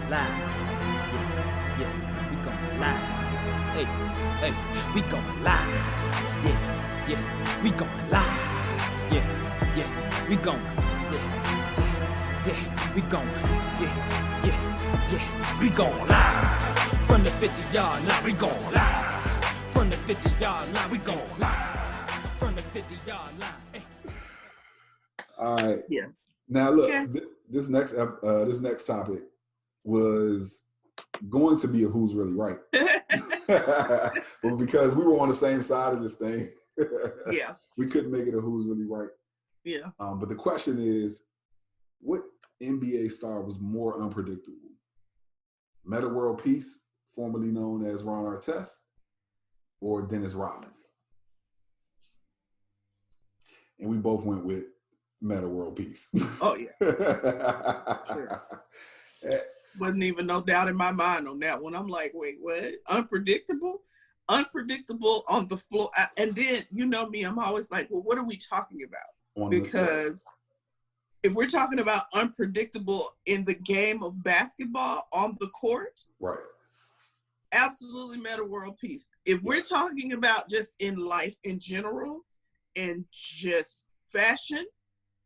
live. Yeah, yeah, we going live. Hey, hey, we going live. Yeah, yeah, we going live. Yeah, yeah, we going. Yeah, yeah, we going. Yeah, yeah, yeah, we going live. From the 50-yard line, we going live. From the 50-yard line, we going live. From the 50-yard line. Hey. All right. Yeah. Now look, Okay. this next topic was going to be a who's really right, but because we were on the same side of this thing, Yeah. we couldn't make it a who's really right. Yeah. But the question is, what NBA star was more unpredictable? Metta World Peace, formerly known as Ron Artest, or Dennis Rodman? And we both went with Metta World Peace. Oh yeah. Sure. Wasn't even no doubt in my mind on that one. I'm like, wait, what? Unpredictable? Unpredictable on the floor. And then, you know me, I'm always like, well, what are we talking about? Because if we're talking about unpredictable in the game of basketball on the court, right? Absolutely Metta World Peace. If we're talking about just in life in general and just fashion,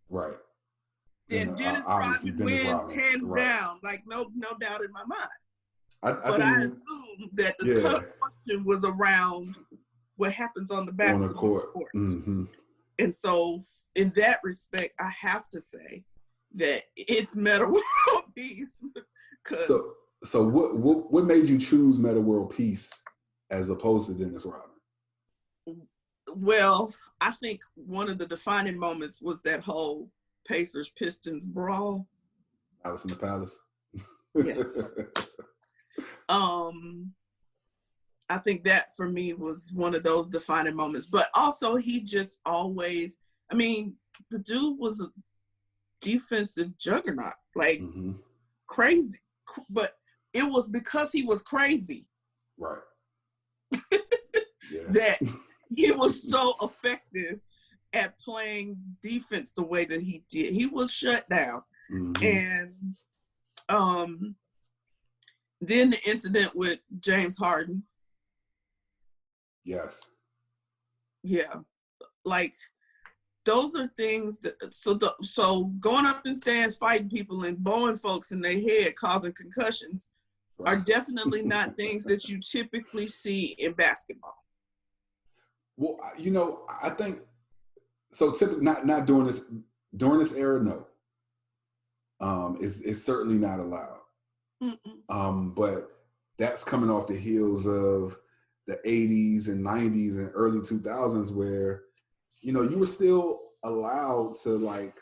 right? Then Dennis Rodman wins hands down, like no doubt in my mind. I assume that the question was around what happens on the basketball court. Mm-hmm. And so in that respect, I have to say that it's Metta World Peace. So what made you choose Metta World Peace as opposed to Dennis Rodman? Well, I think one of the defining moments was that whole Pacers-Pistons brawl. Alice in the Palace. Yes. I think that for me was one of those defining moments. But also he just always, I mean, the dude was a defensive juggernaut, like crazy. But it was because he was crazy. Right. That he was so effective at playing defense the way that he did. He was shut down. And then the incident with James Harden. Yes. Yeah. Like those are things that so going up in stands, fighting people and bowing folks in their head, causing concussions are definitely not things that you typically see in basketball. Well, you know, I think so. Typically, not during this era, no. It's certainly not allowed. But that's coming off the heels of the 80s and 90s and early 2000s, where you know you were still allowed to like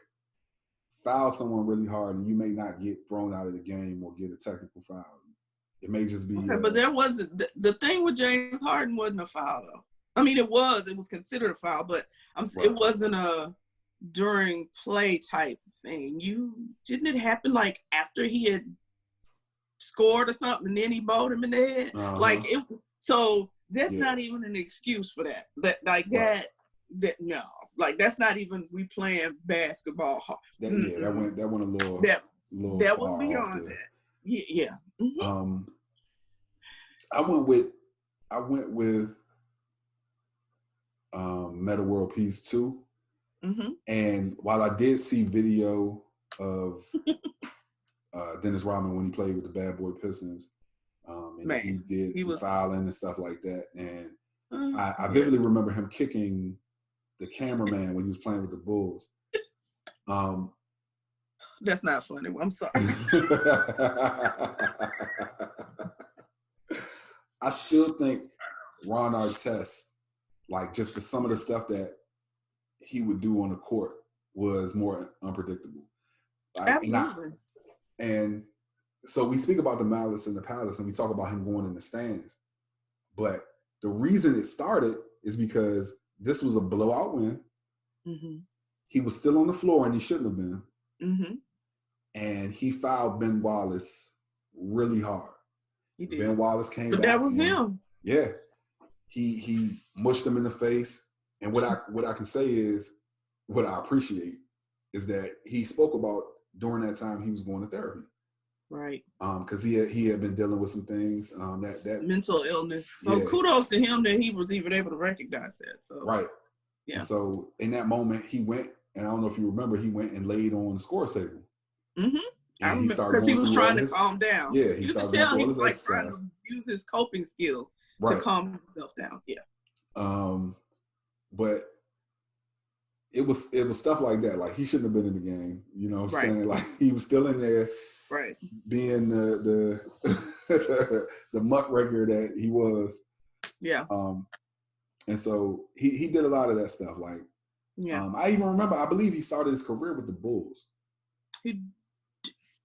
foul someone really hard, and you may not get thrown out of the game or get a technical foul. It may just be. Okay, but there wasn't the thing with James Harden wasn't a foul though. I mean, it was considered a foul, but it wasn't a during play type thing. Didn't it happen like after he had scored or something and then he bowled him in the head? Like it, so that's not even an excuse for that. That no. Like that's not even we playing basketball hard. That went a little that far was beyond that. Yeah. I went with Metta World Peace too. And while I did see video of Dennis Rodman when he played with the Bad Boy Pistons, and he did some fouling and stuff like that, and I vividly remember him kicking the cameraman when he was playing with the Bulls. That's not funny. I'm sorry. I still think Ron Artest, like just for some of the stuff that he would do on the court, was more unpredictable. Like, absolutely. And so we speak about the Malice in the Palace and we talk about him going in the stands. But the reason it started is because this was a blowout win. He was still on the floor and he shouldn't have been. And he fouled Ben Wallace really hard. He did. Ben Wallace came back. But that was him. Yeah. He mushed him in the face. And what I can say is, what I appreciate is that he spoke about during that time he was going to therapy. Right. Because he had been dealing with some things that mental illness. So kudos to him that he was even able to recognize that. So right. Yeah. And so in that moment, he went, and I don't know if you remember, he went and laid on the score table. Mm-hmm. I And remember because he was trying to calm down. Yeah, you could tell he was like trying to use his coping skills to calm himself down. Yeah. But it was stuff like that. Like he shouldn't have been in the game. You know what I'm saying? Like he was still in there, right? Being the the muckraker that he was. Yeah. And so he did a lot of that stuff. Like, I even remember, I believe he started his career with the Bulls.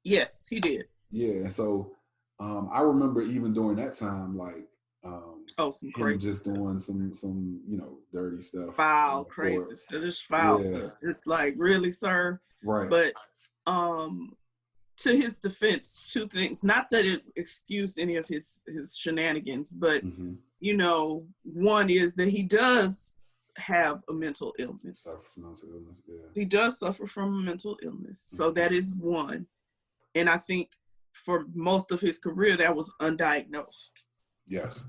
Yes, he did. Yeah, and so I remember even during that time, like, some crazy just stuff. doing some dirty stuff, foul, crazy stuff, just foul stuff. It's like, really, sir? Right. But to his defense, two things. Not that it excused any of his shenanigans, but one is that he does have a mental illness. Suffer from mental illness, yeah. He does suffer from a mental illness, so that is one. And I think for most of his career, that was undiagnosed. Yes.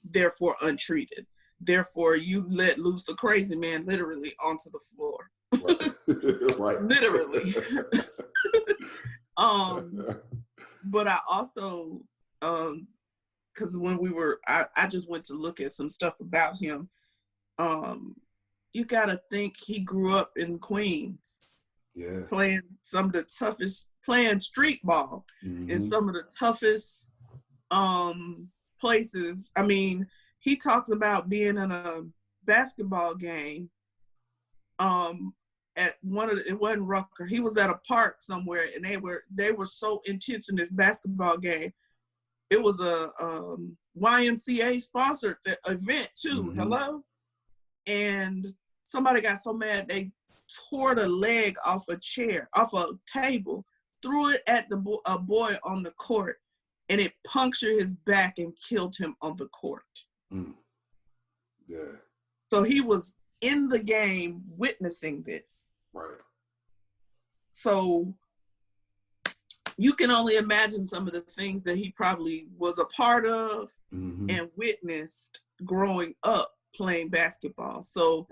Therefore, untreated. Therefore, you let loose a crazy man literally onto the floor. Right. Right. Literally. But I also, because when I just went to look at some stuff about him. You gotta think he grew up in Queens. Yeah. Playing some of the toughest, playing street ball in some of the toughest places. I mean, he talks about being in a basketball game at it wasn't Rucker. He was at a park somewhere, and they were so intense in this basketball game. It was a YMCA sponsored event too. Hello? And somebody got so mad they tore the leg off a table, threw it at a boy on the court, and it punctured his back and killed him on the court. Yeah. So he was in the game witnessing this. Right. So you can only imagine some of the things that he probably was a part of and witnessed growing up playing basketball. So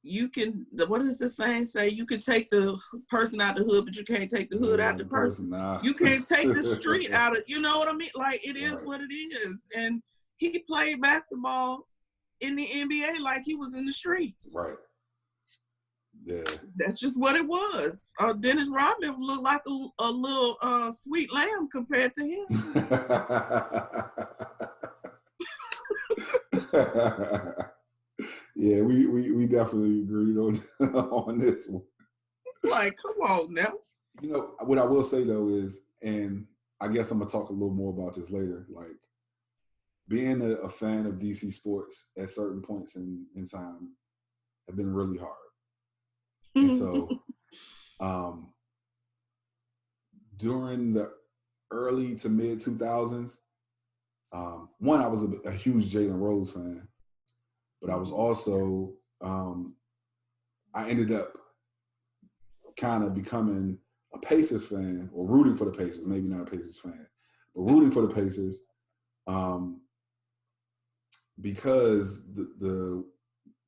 you can, what does the saying say? You can take the person out the hood, but you can't take the hood out the person. Nah. You can't take the street out of, you know what I mean? Like, it is what it is. And he played basketball in the NBA like he was in the streets. Right. Yeah. That's just what it was. Dennis Rodman looked like a little sweet lamb compared to him. Yeah, we definitely agreed on this one. Like, come on now. You know, what I will say though is, and I guess I'm gonna talk a little more about this later, like being a fan of DC sports at certain points in time have been really hard. And so during the early to mid 2000s, one, I was a huge Jalen Rose fan, but I was also, I ended up kind of becoming a Pacers fan, or rooting for the Pacers, maybe not a Pacers fan, but rooting for the Pacers because the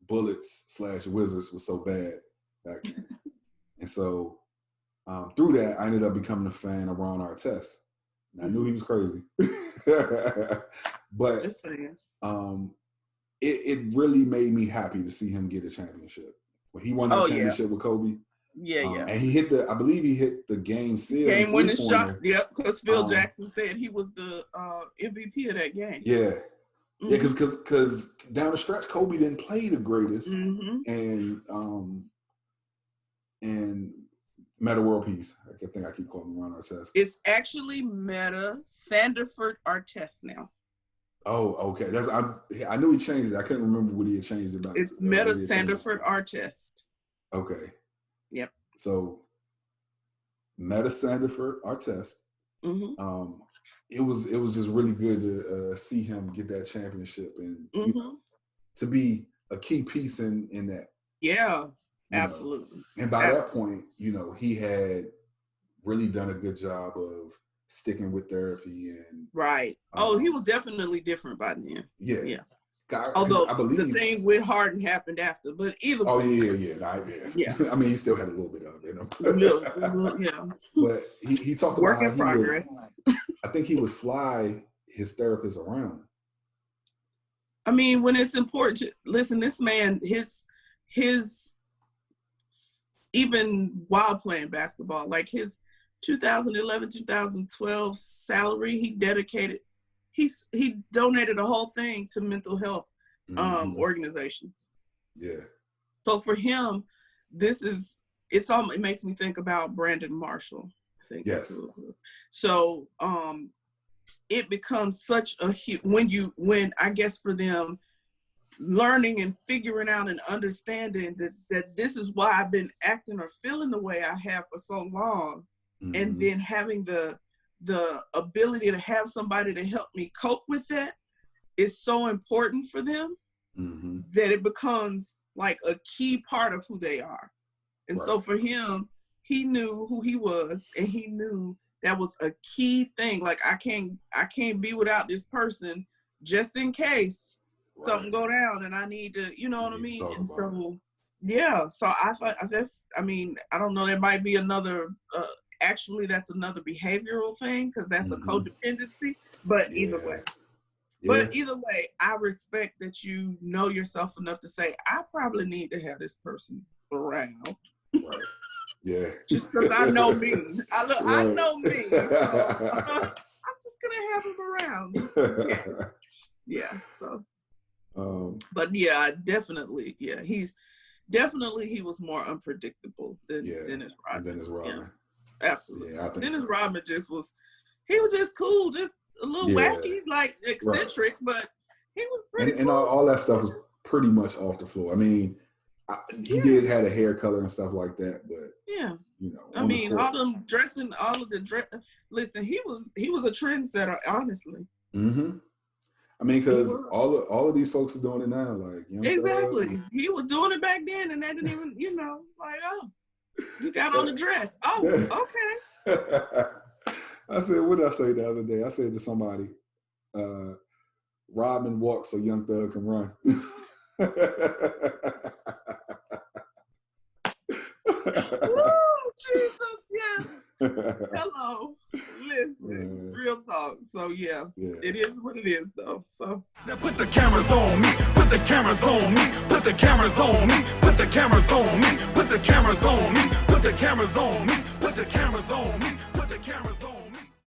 Bullets / Wizards was so bad back then. And so through that, I ended up becoming a fan of Ron Artest. And I knew he was crazy. But just saying. It really made me happy to see him get a championship. When he won that championship with Kobe. Yeah. And he I believe he hit the game seal. Game winning shot. Yep, because Phil Jackson said he was the MVP of that game. Yeah. Yeah, because down the stretch, Kobe didn't play the greatest. And Metta World Peace. I think I keep calling him Ron Artest. It's actually Metta Sanderford Artest now. Oh, okay. I knew he changed it. I couldn't remember what he had changed about. It's Metta Sanderford Artest. Okay. Yep. So Metta Sanderford Artest. It was just really good to see him get that championship and you know, to be a key piece in that. Yeah, absolutely. And by that point, you know, he had really done a good job of sticking with therapy and right. Oh, he was definitely different by then. Yeah. Yeah. Although I believe the thing with Harden happened after, but either way. Yeah. I mean, he still had a little bit of it in him. Yeah. But he talked Work about in progress. I think he would fly his therapist around. I mean, when it's important to listen, this man, his even while playing basketball, like his 2011, 2012 salary, he donated a whole thing to mental health organizations. Yeah. So for him, it makes me think about Brandon Marshall. I think yes. So it becomes such a when I guess for them learning and figuring out and understanding that this is why I've been acting or feeling the way I have for so long, and then having the ability to have somebody to help me cope with that is so important for them that it becomes like a key part of who they are. And so for him, he knew who he was, and he knew that was a key thing. Like I can't be without this person just in case something go down and I need to, you know what I mean? And so, yeah. So I thought I don't know. There might be another. Actually, that's another behavioral thing because that's a codependency. But either way. But either way, I respect that you know yourself enough to say, I probably need to have this person around. Right. Yeah. Just because I know me. I know me. So I'm just going to have him around. Just in case. Yeah. So. But yeah, definitely. Yeah. He was more unpredictable than Dennis Rodman. Yeah. Absolutely. Yeah, I think Dennis Rodman he was just cool, just a little wacky, like eccentric, but he was pretty cool. And all that stuff was pretty much off the floor. I mean, he did have a hair color and stuff like that, but you know, I mean, all them dressing, all of the dress. Listen, he was a trendsetter, honestly. I mean, because all of these folks are doing it now, like exactly. He was doing it back then, and they didn't even, like, oh, you got on the dress. Oh, okay. I said, what did I say the other day? I said to somebody, Rodman walks so Young Thug can run. Woo, Jesus, yes. Hello. Listen, real talk. So yeah, it is what it is though. So now put the cameras on me, put the cameras on me, put the cameras on me, put the cameras on me, put the cameras on me, put the cameras on me, put the cameras on me.